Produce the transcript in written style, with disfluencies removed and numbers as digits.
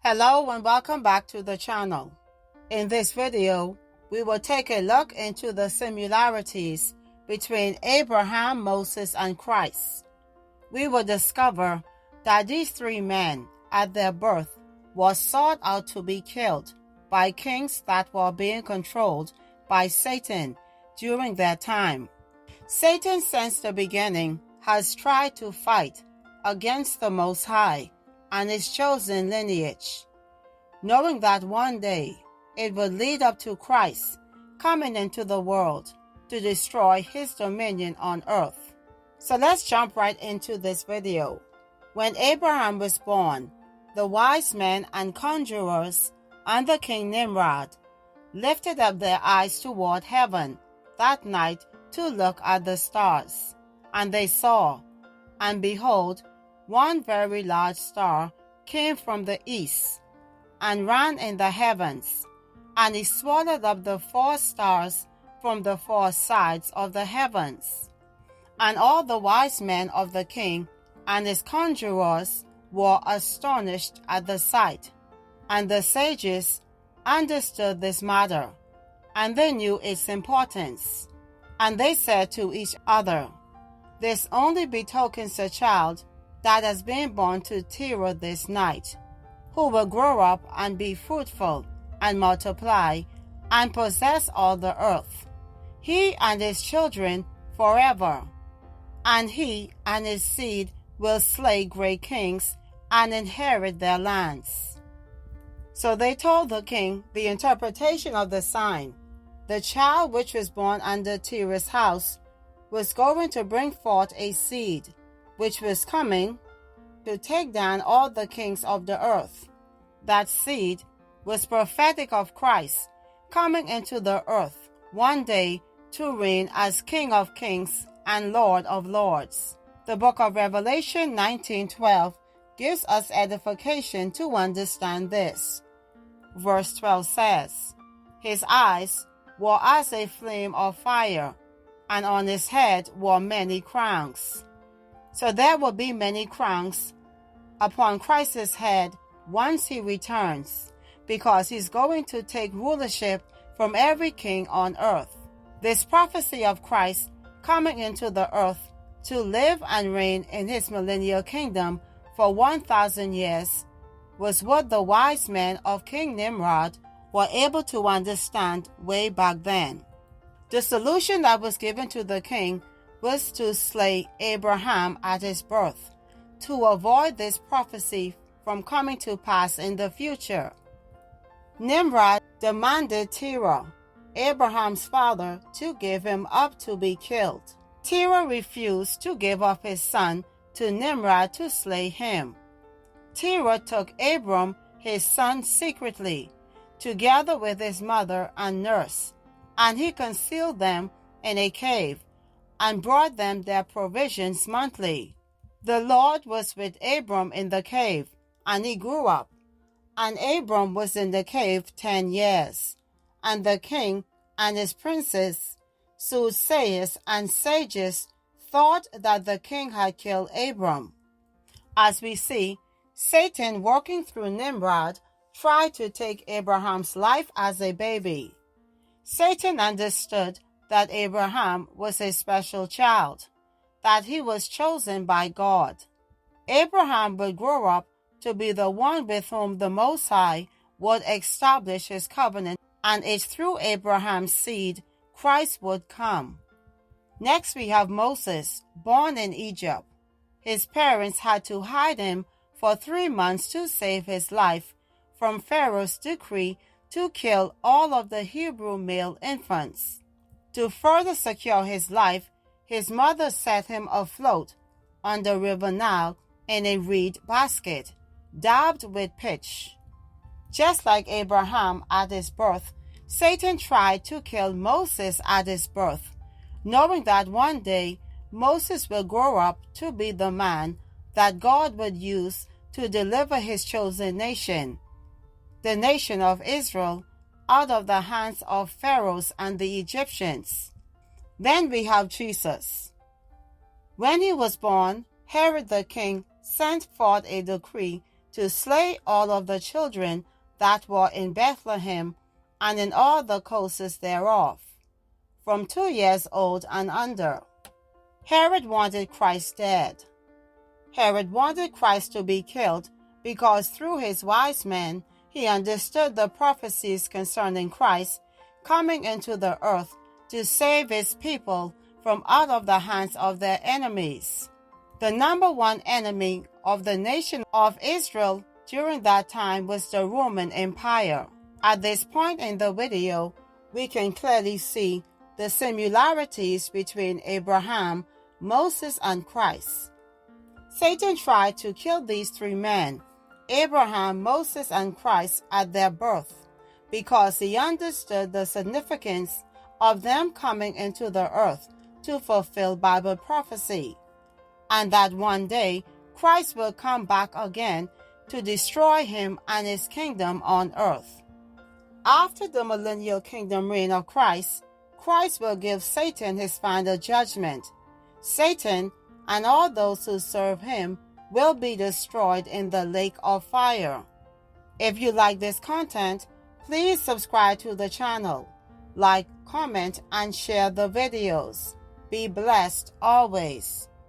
Hello and welcome back to the channel. In this video, we will take a look into the similarities between Abraham, Moses, and Christ. We will discover that these three men, at their birth, were sought out to be killed by kings that were being controlled by Satan during their time. Satan, since the beginning, has tried to fight against the Most High and his chosen lineage, knowing that one day it would lead up to Christ coming into the world to destroy his dominion on earth. So let's jump right into this video. When Abraham was born, the wise men and conjurers under King Nimrod lifted up their eyes toward heaven that night to look at the stars. And they saw, and behold, one very large star came from the east, and ran in the heavens, and he swallowed up the 4 stars from the 4 sides of the heavens. And all the wise men of the king and his conjurers were astonished at the sight. And the sages understood this matter, and they knew its importance. And they said to each other, "This only betokens a child that has been born to Terah this night, who will grow up and be fruitful and multiply and possess all the earth, he and his children forever. And he and his seed will slay great kings and inherit their lands." So they told the king the interpretation of the sign. The child which was born under Terah's house was going to bring forth a seed, which was coming to take down all the kings of the earth. That seed was prophetic of Christ coming into the earth one day to reign as King of Kings and Lord of Lords. The book of Revelation 19:12 gives us edification to understand this. Verse 12 says, "His eyes were as a flame of fire, and on his head were many crowns." So there will be many crowns upon Christ's head once he returns, because he's going to take rulership from every king on earth. This prophecy of Christ coming into the earth to live and reign in his millennial kingdom for 1,000 years was what the wise men of King Nimrod were able to understand way back then. The solution that was given to the king was to slay Abraham at his birth, to avoid this prophecy from coming to pass in the future. Nimrod demanded Terah, Abraham's father, to give him up to be killed. Terah refused to give up his son to Nimrod to slay him. Terah took Abram, his son, secretly, together with his mother and nurse, and he concealed them in a cave and brought them their provisions monthly. The Lord was with Abram in the cave, and he grew up. And Abram was in the cave 10 years. And the king and his princes, soothsayers and sages, thought that the king had killed Abram. As we see, Satan, working through Nimrod, tried to take Abraham's life as a baby. Satan understood that Abraham was a special child, that he was chosen by God. Abraham would grow up to be the one with whom the Most High would establish his covenant, and it's through Abraham's seed Christ would come. Next we have Moses, born in Egypt. His parents had to hide him for 3 months to save his life from Pharaoh's decree to kill all of the Hebrew male infants. To further secure his life, his mother set him afloat on the river Nile in a reed basket, daubed with pitch. Just like Abraham at his birth, Satan tried to kill Moses at his birth, knowing that one day Moses will grow up to be the man that God would use to deliver his chosen nation, the nation of Israel, out of the hands of Pharaohs and the Egyptians. Then we have Jesus. When he was born, Herod the king sent forth a decree to slay all of the children that were in Bethlehem and in all the coasts thereof, from 2 years old and under. Herod wanted Christ dead. Herod wanted Christ to be killed because through his wise men he understood the prophecies concerning Christ coming into the earth to save his people from out of the hands of their enemies. The number one enemy of the nation of Israel during that time was the Roman Empire. At this point in the video, we can clearly see the similarities between Abraham, Moses, and Christ. Satan tried to kill these three men, Abraham, Moses, and Christ, at their birth, because he understood the significance of them coming into the earth to fulfill Bible prophecy, and that one day Christ will come back again to destroy him and his kingdom on earth. After the millennial kingdom reign of Christ, Christ will give Satan his final judgment. Satan and all those who serve him will be destroyed in the lake of fire. If you like this content, please subscribe to the channel, like, comment, and share the videos. Be blessed always.